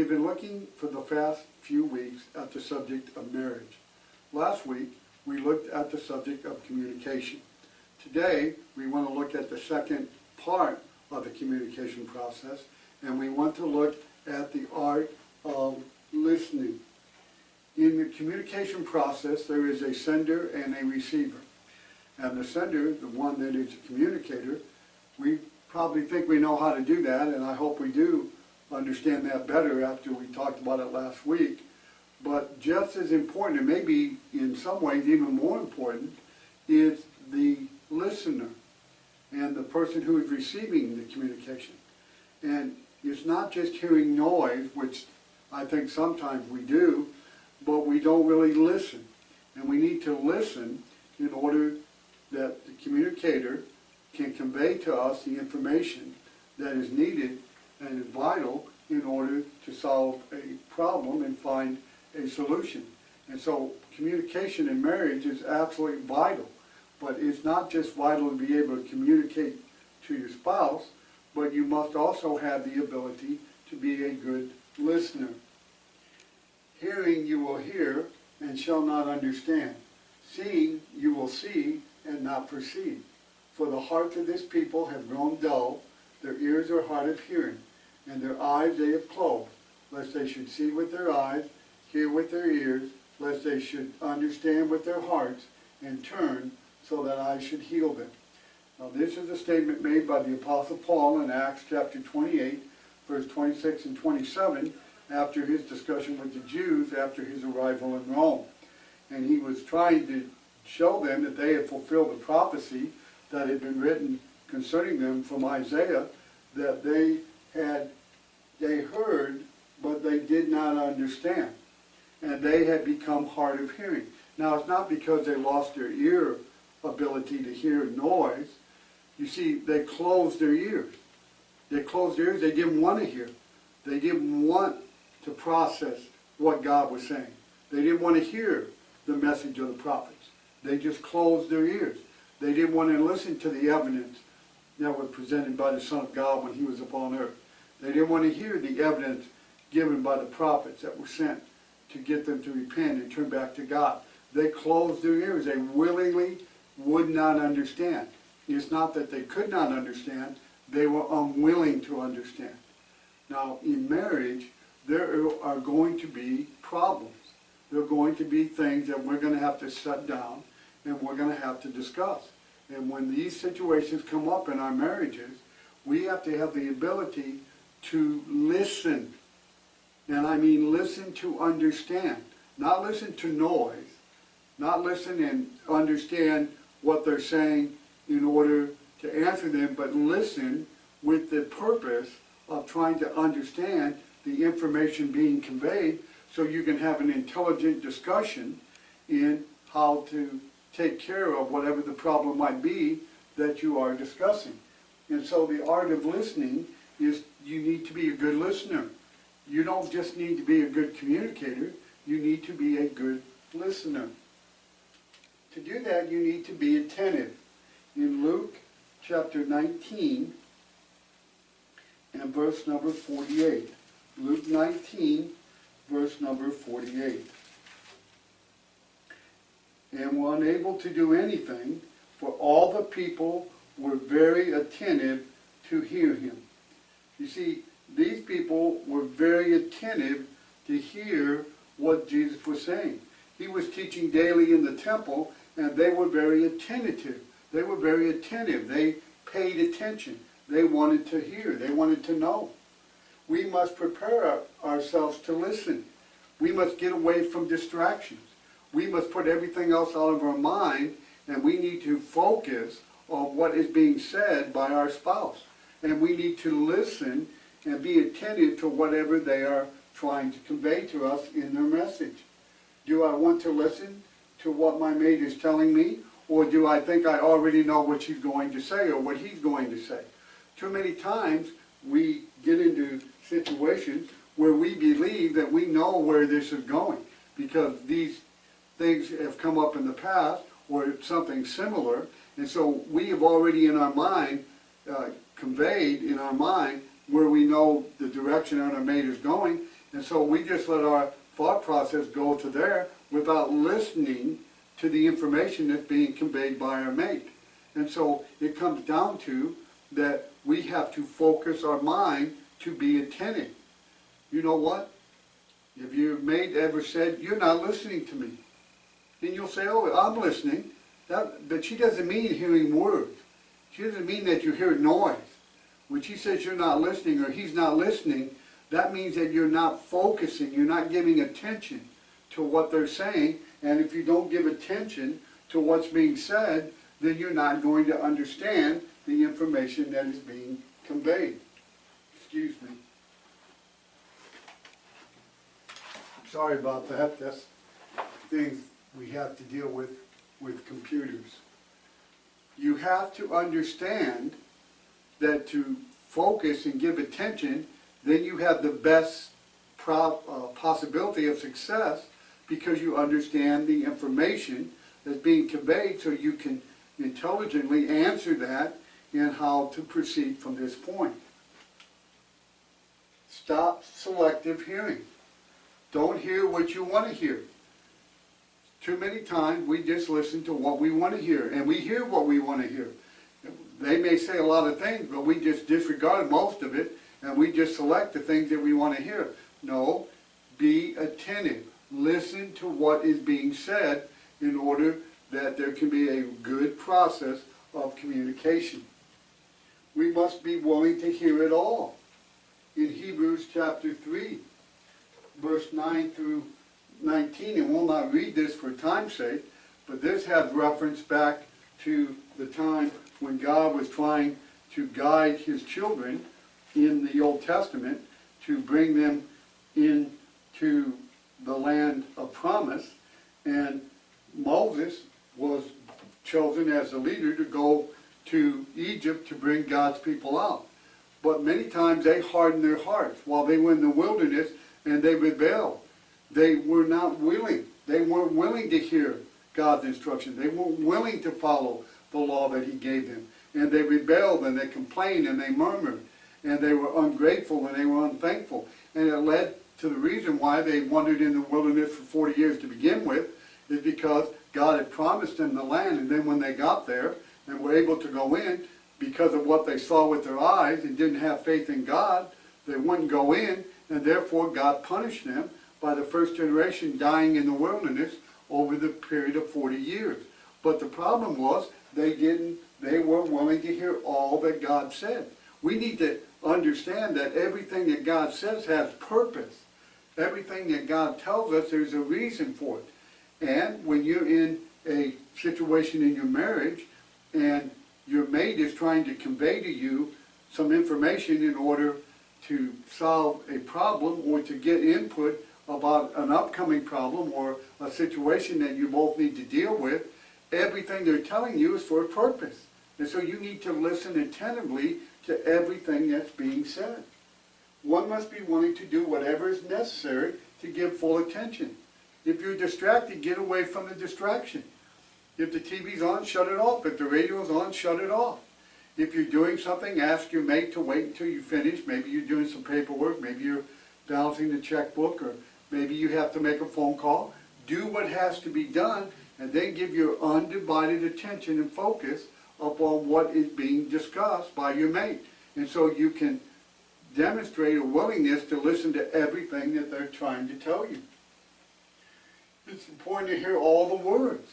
We have been looking for the past few weeks at the subject of marriage. Last week, we looked at the subject of communication. Today, we want to look at the second part of the communication process, and we want to look at the art of listening. In the communication process, there is a sender and a receiver. And the sender, the one that is a communicator, we probably think we know how to do that, and I hope we do understand that better after we talked about it last week. But just as important, and maybe in some ways even more important, is the listener and the person who is receiving the communication. And it's not just hearing noise, which I think sometimes we do, but we don't really listen. And we need to listen in order that the communicator can convey to us the information that is needed and is vital in order to solve a problem and find a solution. And so communication in marriage is absolutely vital. But it's not just vital to be able to communicate to your spouse, but you must also have the ability to be a good listener. Hearing you will hear and shall not understand. Seeing you will see and not perceive. For the hearts of this people have grown dull, their ears are hard of hearing, and their eyes they have closed, lest they should see with their eyes, hear with their ears, lest they should understand with their hearts, and turn, so that I should heal them. Now this is a statement made by the Apostle Paul in Acts chapter 28, verse 26 and 27, after his discussion with the Jews after his arrival in Rome. And he was trying to show them that they had fulfilled the prophecy that had been written concerning them from Isaiah, that they heard, but they did not understand. And they had become hard of hearing. Now it's not because they lost their ear ability to hear noise. You see, they closed their ears. They closed their ears. They didn't want to hear. They didn't want to process what God was saying. They didn't want to hear the message of the prophets. They just closed their ears. They didn't want to listen to the evidence that was presented by the Son of God when he was upon earth. They didn't want to hear the evidence given by the prophets that were sent to get them to repent and turn back to God. They closed their ears. They willingly would not understand. It's not that they could not understand, they were unwilling to understand. Now, in marriage, there are going to be problems. There are going to be things that we're going to have to sit down and we're going to have to discuss. And when these situations come up in our marriages, we have to have the ability to listen. And I mean listen to understand. Not listen to noise. Not listen and understand what they're saying in order to answer them, but listen with the purpose of trying to understand the information being conveyed so you can have an intelligent discussion in how to take care of whatever the problem might be that you are discussing. And so the art of listening is you need to be a good listener. You don't just need to be a good communicator, you need to be a good listener. To do that, you need to be attentive. In Luke chapter 19 and verse number 48. Luke 19, verse number 48. And were unable to do anything, for all the people were very attentive to hear him. You see, these people were very attentive to hear what Jesus was saying. He was teaching daily in the temple, and they were very attentive. They were very attentive. They paid attention. They wanted to hear. They wanted to know. We must prepare ourselves to listen. We must get away from distractions. We must put everything else out of our mind, and we need to focus on what is being said by our spouse. And we need to listen and be attentive to whatever they are trying to convey to us in their message. Do I want to listen to what my mate is telling me, or do I think I already know what she's going to say or what he's going to say? Too many times we get into situations where we believe that we know where this is going because these things have come up in the past or something similar, and so we have already in our mind conveyed in our mind where we know the direction our mate is going, And so we just let our thought process go to there without listening to the information that's being conveyed by our mate. And so it comes down to that we have to focus our mind to be attentive. You know what? If your mate ever said, "You're not listening to me," then you'll say, "Oh, I'm listening." But she doesn't mean hearing words. She doesn't mean that you hear noise. When she says you're not listening or he's not listening, that means that you're not focusing, you're not giving attention to what they're saying. And if you don't give attention to what's being said, then you're not going to understand the information that is being conveyed. Excuse me. Sorry about that. That's things we have to deal with computers. You have to understand that to focus and give attention, then you have the best possibility of success, because you understand the information that's being conveyed, so you can intelligently answer that and how to proceed from this point. Stop selective hearing. Don't hear what you want to hear. Too many times we just listen to what we want to hear, and we hear what we want to hear. They may say a lot of things, but we just disregard most of it, and we just select the things that we want to hear. No, be attentive. Listen to what is being said in order that there can be a good process of communication. We must be willing to hear it all. In Hebrews chapter 3, verse 9 through 19, and we'll not read this for time's sake, but this has reference back to the time when God was trying to guide his children in the Old Testament to bring them into the land of promise. And Moses was chosen as the leader to go to Egypt to bring God's people out. But many times they hardened their hearts while they were in the wilderness, and they rebelled. They were not willing. They weren't willing to hear God's instruction. They weren't willing to follow the law that he gave them. And they rebelled, and they complained, and they murmured, and they were ungrateful, and they were unthankful. And it led to the reason why they wandered in the wilderness for 40 years to begin with, is because God had promised them the land, and then when they got there and were able to go in, because of what they saw with their eyes and didn't have faith in God, they wouldn't go in, and therefore God punished them by the first generation dying in the wilderness over the period of 40 years. But the problem was they weren't willing to hear all that God said. We need to understand that everything that God says has purpose. Everything that God tells us, there's a reason for it. And when you're in a situation in your marriage and your mate is trying to convey to you some information in order to solve a problem or to get input about an upcoming problem or a situation that you both need to deal with, everything they're telling you is for a purpose. And so you need to listen attentively to everything that's being said. One must be willing to do whatever is necessary to give full attention. If you're distracted, get away from the distraction. If the TV's on, shut it off. If the radio's on, shut it off. If you're doing something, ask your mate to wait until you finish. Maybe you're doing some paperwork. Maybe you're balancing the checkbook, or maybe you have to make a phone call. Do what has to be done, and then give your undivided attention and focus upon what is being discussed by your mate. And so you can demonstrate a willingness to listen to everything that they're trying to tell you. It's important to hear all the words.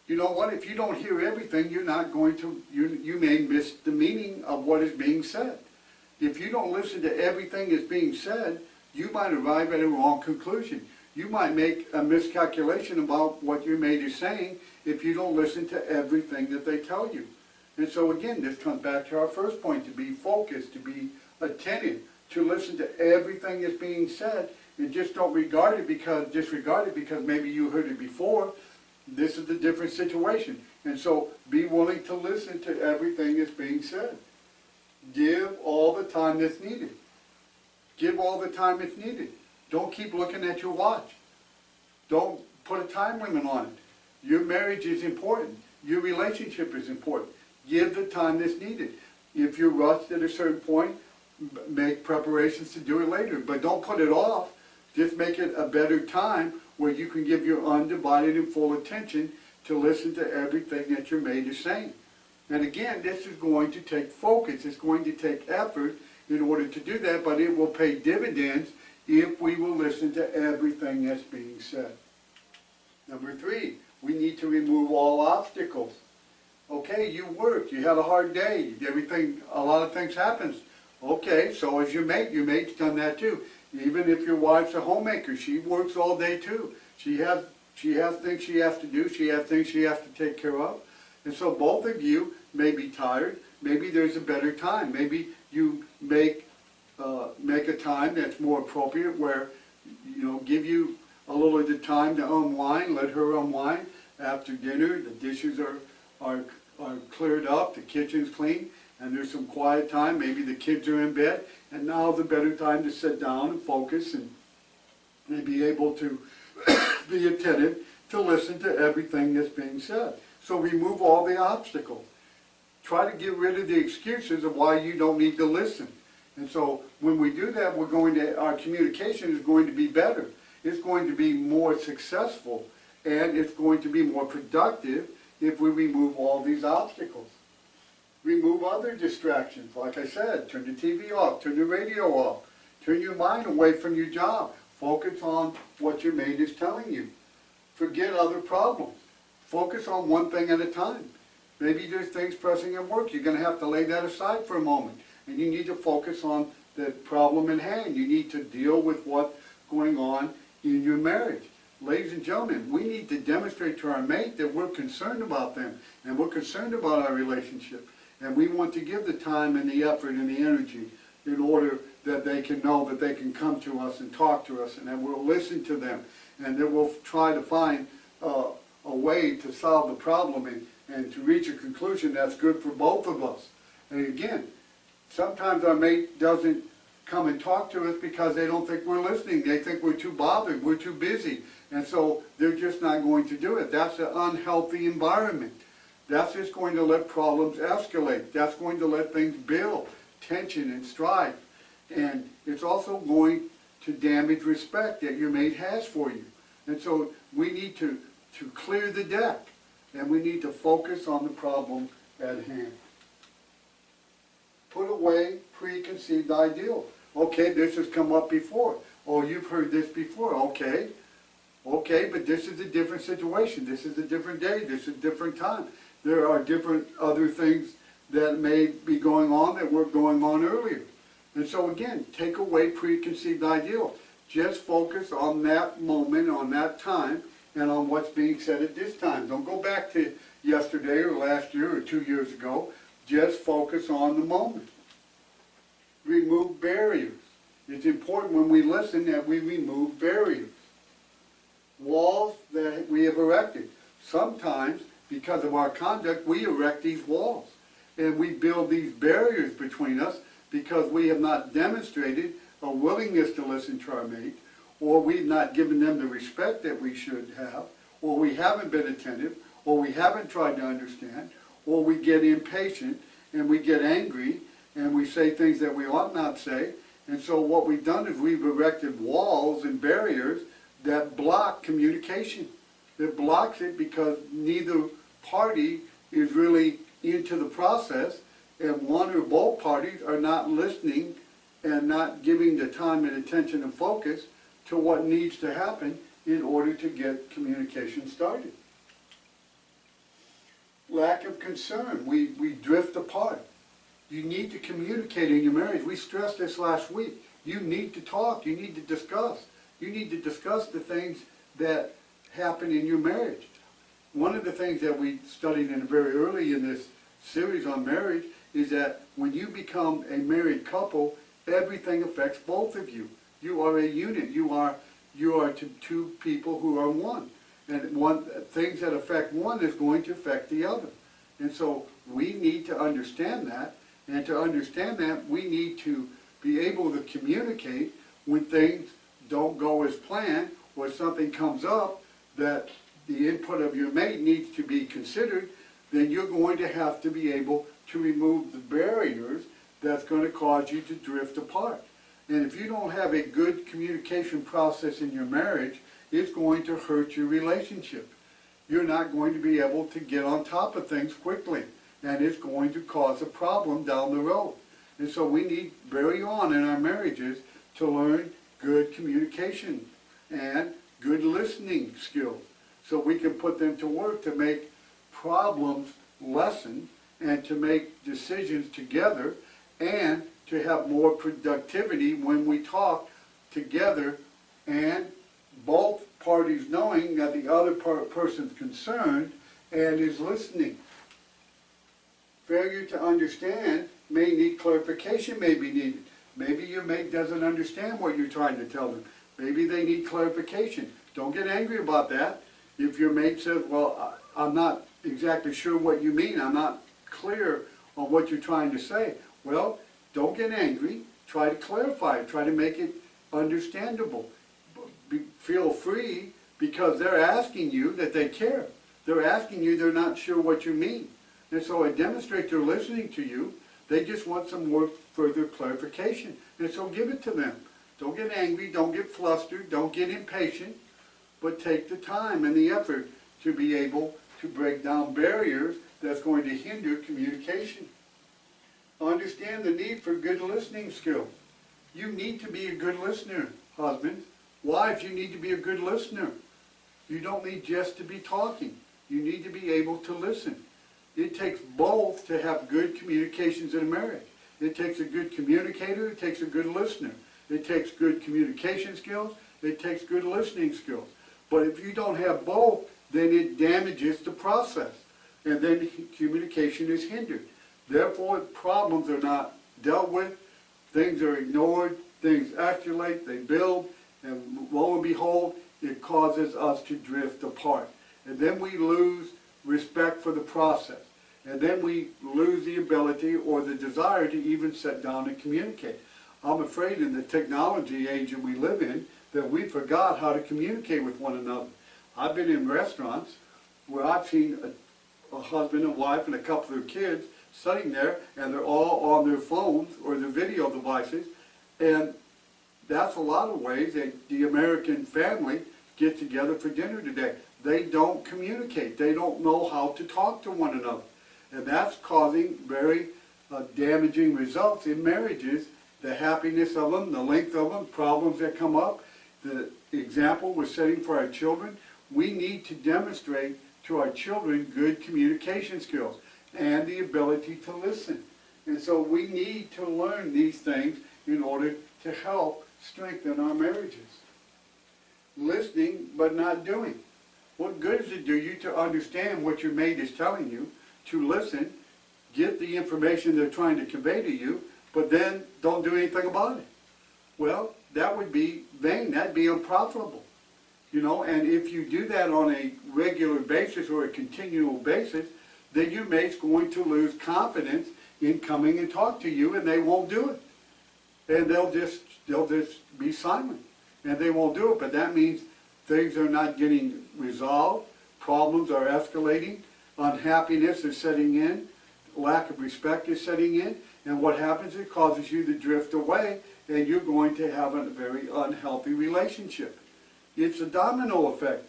You know what? If you don't hear everything, you're not going to, you may miss the meaning of what is being said. If you don't listen to everything that's being said, you might arrive at a wrong conclusion. You might make a miscalculation about what your mate is saying if you don't listen to everything that they tell you. And so again, this comes back to our first point, to be focused, to be attentive, to listen to everything that's being said, and just don't disregard it because maybe you heard it before. This is a different situation. And so be willing to listen to everything that's being said. Give all the time that's needed. Give all the time that's needed. Don't keep looking at your watch. Don't put a time limit on it. Your marriage is important. Your relationship is important. Give the time that's needed. If you're rushed at a certain point, make preparations to do it later. But don't put it off Just make it a better time where you can give your undivided and full attention to listen to everything that your mate is saying. And again, this is going to take focus. It's going to take effort in order to do that, but it will pay dividends if we will listen to everything that's being said. Number 3, we need to remove all obstacles. Okay, you worked, you had a hard day, a lot of things happen. Okay, so is your mate's done that too. Even if your wife's a homemaker, she works all day too. She has things she has to do, she has things she has to take care of. And so both of you may be tired. Maybe there's a better time. Maybe you make a time that's more appropriate where, give you a little bit of time to unwind, let her unwind. After dinner, the dishes are cleared up, the kitchen's clean, and there's some quiet time. Maybe the kids are in bed, and now's a better time to sit down and focus and be able to be attentive to listen to everything that's being said. So remove all the obstacles. Try to get rid of the excuses of why you don't need to listen. And so when we do that, our communication is going to be better. It's going to be more successful, and it's going to be more productive if we remove all these obstacles. Remove other distractions. Like I said, turn the TV off, turn the radio off, turn your mind away from your job. Focus on what your mate is telling you. Forget other problems. Focus on one thing at a time. Maybe there's things pressing at work. You're going to have to lay that aside for a moment. And you need to focus on the problem in hand. You need to deal with what's going on in your marriage. Ladies and gentlemen, we need to demonstrate to our mate that we're concerned about them and we're concerned about our relationship. And we want to give the time and the effort and the energy in order that they can know that they can come to us and talk to us, and that we'll listen to them, and that we'll try to find a way to solve the problem and to reach a conclusion that's good for both of us. And again, sometimes our mate doesn't come and talk to us because they don't think we're listening. They think we're too bothered, we're too busy, and so they're just not going to do it. That's an unhealthy environment. That's just going to let problems escalate. That's going to let things build, tension and strife. And it's also going to damage respect that your mate has for you. And so we need to clear the deck, and we need to focus on the problem at hand. Put away preconceived ideals. Okay, this has come up before. Oh, you've heard this before. Okay, but this is a different situation. This is a different day. This is a different time. There are different other things that may be going on that weren't going on earlier. And so again, take away preconceived ideals. Just focus on that moment, on that time, and on what's being said at this time. Don't go back to yesterday or last year or 2 years ago. Just focus on the moment. Remove barriers. It's important when we listen that we remove barriers. Walls that we have erected. Sometimes, because of our conduct, we erect these walls. And we build these barriers between us because we have not demonstrated a willingness to listen to our mate, or we've not given them the respect that we should have, or we haven't been attentive, or we haven't tried to understand, or we get impatient and we get angry and we say things that we ought not say. And so what we've done is we've erected walls and barriers that block communication. That blocks it because neither party is really into the process, and one or both parties are not listening and not giving the time and attention and focus to what needs to happen in order to get communication started. Lack of concern. We drift apart. You need to communicate in your marriage. We stressed this last week. You need to talk. You need to discuss. You need to discuss the things that happen in your marriage. One of the things that we studied very early in this series on marriage is that when you become a married couple, everything affects both of you. You are a unit. You are two people who are one. And things that affect one is going to affect the other. And so we need to understand that. And to understand that, we need to be able to communicate when things don't go as planned, or something comes up that the input of your mate needs to be considered. Then you're going to have to be able to remove the barriers that's going to cause you to drift apart. And if you don't have a good communication process in your marriage, it's going to hurt your relationship. You're not going to be able to get on top of things quickly, and it's going to cause a problem down the road. And so we need very on in our marriages to learn good communication and good listening skills so we can put them to work to make problems lessen and to make decisions together and to have more productivity when we talk together and both parties knowing that the other person's concerned and is listening. Failure to understand may need clarification, may be needed. Maybe your mate doesn't understand what you're trying to tell them. Maybe they need clarification. Don't get angry about that. If your mate says, well, I'm not exactly sure what you mean, I'm not clear on what you're trying to say. Well, don't get angry. Try to clarify it. Try to make it understandable. Feel free because they're asking you that they care. They're asking you they're not sure what you mean. And so it demonstrates they're listening to you. They just want some more further clarification. And so give it to them. Don't get angry. Don't get flustered. Don't get impatient. But take the time and the effort to be able to break down barriers that's going to hinder communication. Understand the need for good listening skills. You need to be a good listener, husbands. Wives, you need to be a good listener. You don't need just to be talking. You need to be able to listen. It takes both to have good communications in a marriage. It takes a good communicator. It takes a good listener. It takes good communication skills. It takes good listening skills. But if you don't have both, then it damages the process. And then communication is hindered. Therefore, problems are not dealt with. Things are ignored. Things escalate. They build. And lo and behold, it causes us to drift apart. And then we lose respect for the process. And then we lose the ability or the desire to even sit down and communicate. I'm afraid in the technology age that we live in that we forgot how to communicate with one another. I've been in restaurants where I've seen a husband and wife and a couple of their kids sitting there and they're all on their phones or their video devices, and that's a lot of ways that the American family get together for dinner today. They don't communicate. They don't know how to talk to one another. And that's causing very damaging results in marriages, the happiness of them, the length of them, problems that come up, the example we're setting for our children. We need to demonstrate to our children good communication skills and the ability to listen. And so we need to learn these things in order to help strengthen our marriages. Listening but not doing. What good does it do you to understand what your mate is telling you, to listen, get the information they're trying to convey to you, but then don't do anything about it? Well, that would be vain. That'd be unprofitable. You know, and if you do that on a regular basis or a continual basis, then your mate's going to lose confidence in coming and talk to you, and they won't do it. And they'll just be silent, and they won't do it. But that means things are not getting resolved, problems are escalating, unhappiness is setting in, lack of respect is setting in, and what happens, it causes you to drift away, and you're going to have a very unhealthy relationship. It's a domino effect,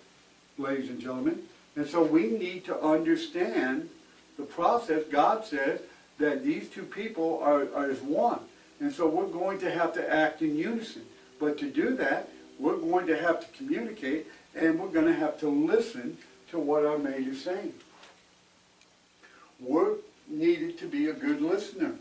ladies and gentlemen, and so we need to understand the process. God says that these two people are as one, and so we're going to have to act in unison. But to do that, we're going to have to communicate, and we're going to have to listen to what our mate is saying. We're needed to be a good listener.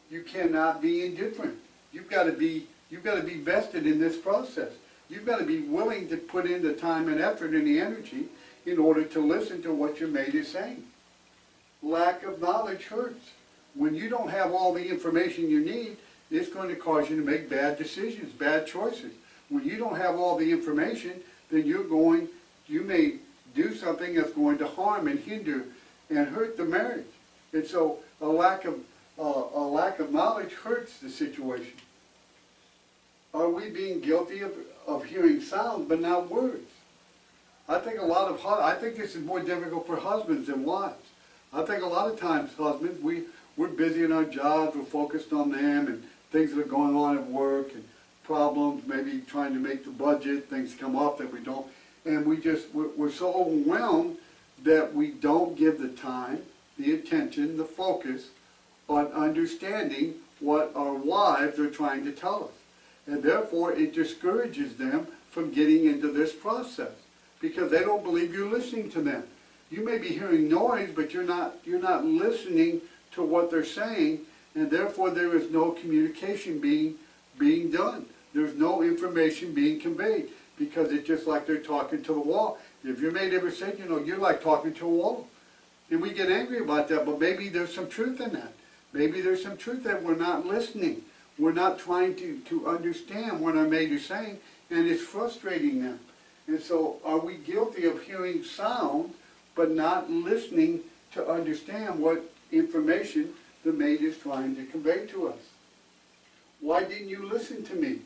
You cannot be indifferent. You've got to be vested in this process. You've got to be willing to put in the time and effort and the energy in order to listen to what your mate is saying. Lack of knowledge hurts. When you don't have all the information you need, it's going to cause you to make bad decisions, bad choices. When you don't have all the information, then you may do something that's going to harm and hinder and hurt the marriage. And so a lack of knowledge hurts the situation. Are we being guilty of hearing sound but not words? I think this is more difficult for husbands than wives. I think a lot of times husbands, we're busy in our jobs, we're focused on them, and things that are going on at work and problems, maybe trying to make the budget, things come up that we don't, and we're so overwhelmed that we don't give the time, the attention, the focus on understanding what our wives are trying to tell us. And therefore, it discourages them from getting into this process because they don't believe you're listening to them. You may be hearing noise, but you're not listening to what they're saying, and therefore there is no communication being done. There's no information being conveyed because it's just like they're talking to the wall. If your mate ever said, you're like talking to a wall, and we get angry about that, but maybe there's some truth in that. Maybe there's some truth that we're not listening. We're not trying to understand what our mate is saying, and it's frustrating them. And so are we guilty of hearing sound, but not listening to understand what information the mate is trying to convey to us? Why didn't you listen to me?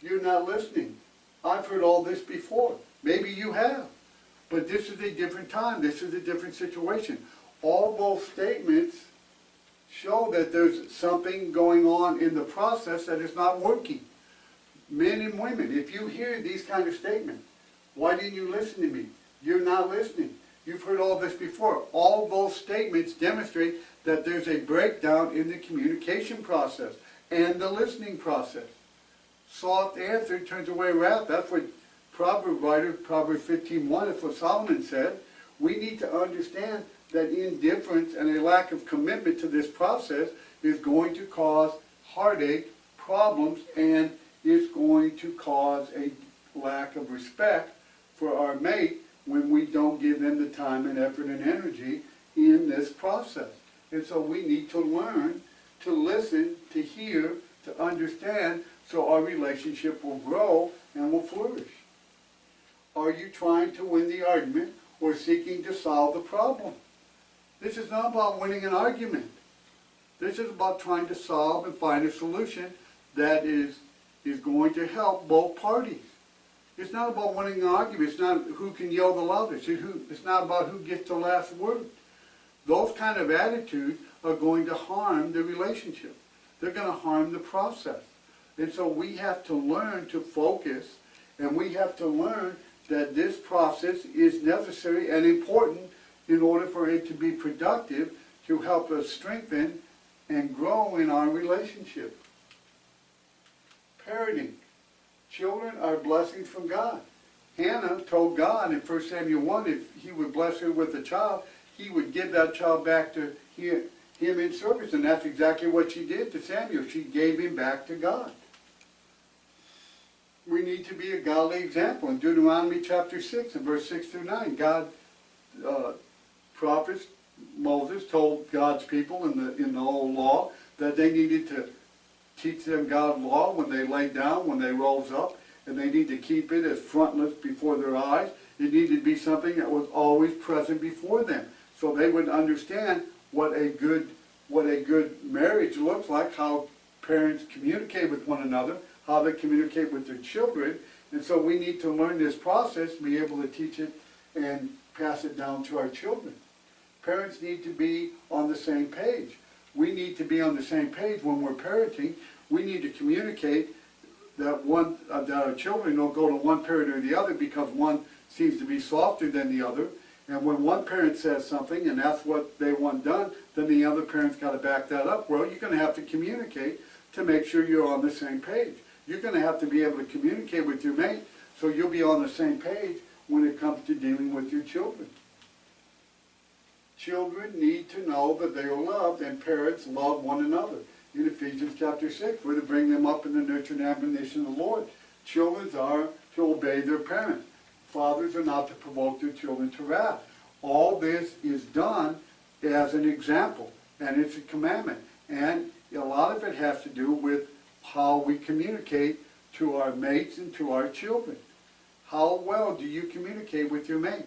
You're not listening. I've heard all this before. Maybe you have. But this is a different time. This is a different situation. All those statements show that there's something going on in the process that is not working. Men and women, if you hear these kind of statements, why didn't you listen to me? You're not listening. You've heard all this before. All those statements demonstrate that there's a breakdown in the communication process and the listening process. Soft answer turns away wrath. That's what Proverbs writer, Proverbs 15:1, that's what Solomon said. We need to understand that indifference and a lack of commitment to this process is going to cause heartache, problems, and is going to cause a lack of respect for our mate when we don't give them the time and effort and energy in this process. And so we need to learn to listen, to hear, to understand, so our relationship will grow and will flourish. Are you trying to win the argument or seeking to solve the problem? This is not about winning an argument. This is about trying to solve and find a solution that is going to help both parties. It's not about winning an argument. It's not who can yell the loudest. It's not about who gets the last word. Those kind of attitudes are going to harm the relationship. They're going to harm the process. And so we have to learn to focus, and we have to learn that this process is necessary and important in order for it to be productive, to help us strengthen and grow in our relationship. Parenting. Children are blessings from God. Hannah told God in 1 Samuel 1 if he would bless her with a child, he would give that child back to him in service. And that's exactly what she did to Samuel. She gave him back to God. We need to be a godly example. In Deuteronomy chapter 6 and verse 6 through 9, prophets, Moses told God's people in the old law that they needed to teach them God's law when they lay down, when they rose up, and they need to keep it as frontless before their eyes. It needed to be something that was always present before them, so they would understand what a good marriage looks like, how parents communicate with one another, how they communicate with their children. And so we need to learn this process, be able to teach it and pass it down to our children. Parents need to be on the same page. We need to be on the same page when we're parenting. We need to communicate that our children don't go to one parent or the other because one seems to be softer than the other. And when one parent says something and that's what they want done, then the other parent's got to back that up. Well, you're going to have to communicate to make sure you're on the same page. You're going to have to be able to communicate with your mate so you'll be on the same page when it comes to dealing with your children. Children need to know that they are loved, and parents love one another. In Ephesians chapter 6, we're to bring them up in the nurture and admonition of the Lord. Children are to obey their parents. Fathers are not to provoke their children to wrath. All this is done as an example, and it's a commandment. And a lot of it has to do with how we communicate to our mates and to our children. How well do you communicate with your mate?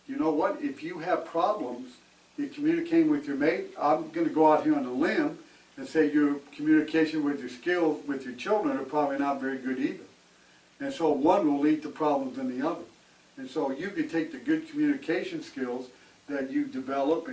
You know what? If you have problems in communicating with your mate, I'm going to go out here on a limb and say your communication with your skills with your children are probably not very good either. And so one will lead to problems than the other. And so you can take the good communication skills that you develop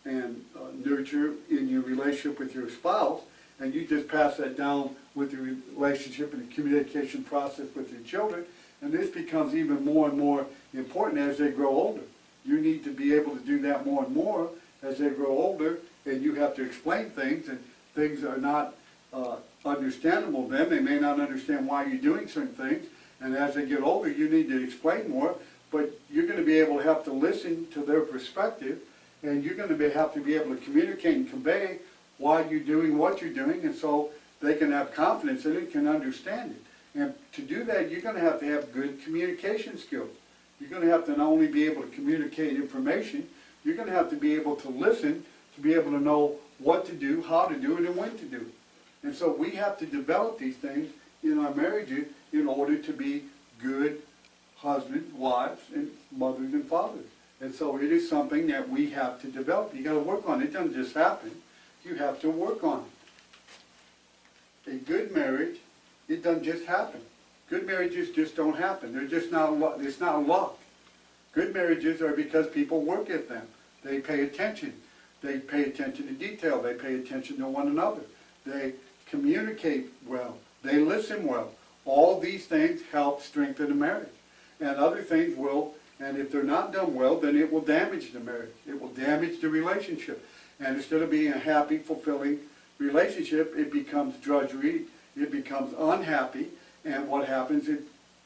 and nurture in your relationship with your spouse, and you just pass that down with the relationship and the communication process with your children, and this becomes even more and more important as they grow older. You need to be able to do that more and more as they grow older, and you have to explain things, and things are not understandable to them. They may not understand why you're doing certain things, and as they get older, you need to explain more, but you're going to be able to have to listen to their perspective, and you're going to have to be able to communicate and convey why you're doing what you're doing, and so they can have confidence in it, can understand it. And to do that, you're going to have good communication skills. You're going to have to not only be able to communicate information, you're going to have to be able to listen, to be able to know what to do, how to do it, and when to do it. And so we have to develop these things in our marriages in order to be good husbands, wives, and mothers and fathers. And so it is something that we have to develop. You got to work on it. It doesn't just happen. You have to work on it. A good marriage, it doesn't just happen. Good marriages just don't happen. They're just not. It's not luck. Good marriages are because people work at them. They pay attention. They pay attention to detail. They pay attention to one another. They communicate well. They listen well. All these things help strengthen a marriage. And other things will, and if they're not done well, then it will damage the marriage. It will damage the relationship. And instead of being a happy, fulfilling relationship, it becomes drudgery, it becomes unhappy, and what happens is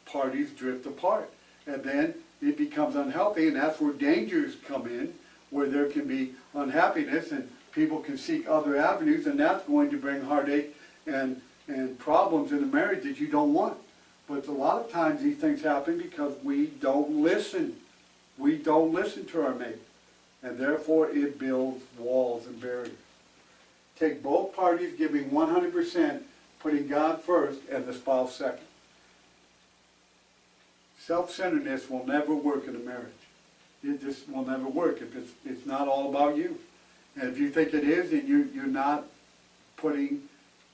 parties drift apart. And then it becomes unhealthy, and that's where dangers come in, where there can be unhappiness, and people can seek other avenues, and that's going to bring heartache and problems in a marriage that you don't want. But a lot of times these things happen because we don't listen. We don't listen to our mate. And therefore it builds walls and barriers. Take both parties giving 100%, putting God first and the spouse second. Self-centeredness will never work in a marriage. It just will never work if it's not all about you. And if you think it is, then you're not putting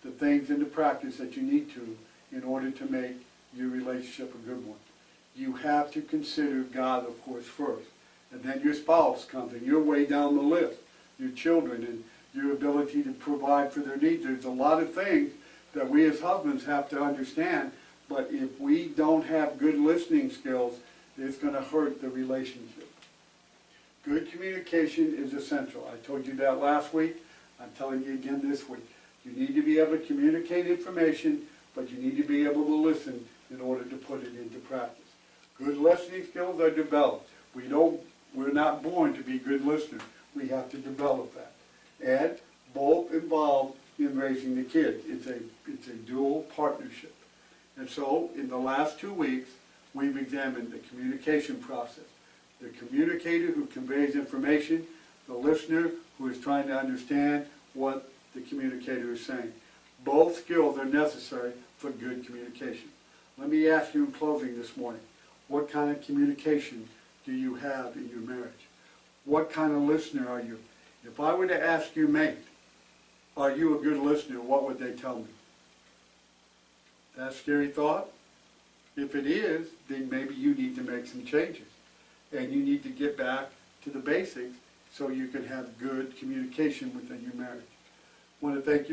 the things into practice that you need to in order to make your relationship a good one. You have to consider God, of course, first. And then your spouse comes, and you're way down the list. Your children and your ability to provide for their needs. There's a lot of things that we as husbands have to understand, but if we don't have good listening skills, it's going to hurt the relationship. Good communication is essential. I told you that last week. I'm telling you again this week. You need to be able to communicate information, but you need to be able to listen in order to put it into practice. Good listening skills are developed. We're not born to be good listeners. We have to develop that. And both involved in raising the kids. It's a dual partnership. And so in the last 2 weeks, we've examined the communication process. The communicator who conveys information, the listener who is trying to understand what the communicator is saying. Both skills are necessary for good communication. Let me ask you in closing this morning, what kind of communication do you have in your marriage? What kind of listener are you? If I were to ask you, mate, are you a good listener, what would they tell me? That scary thought? If it is, then maybe you need to make some changes. And you need to get back to the basics so you can have good communication within your marriage. I want to thank you.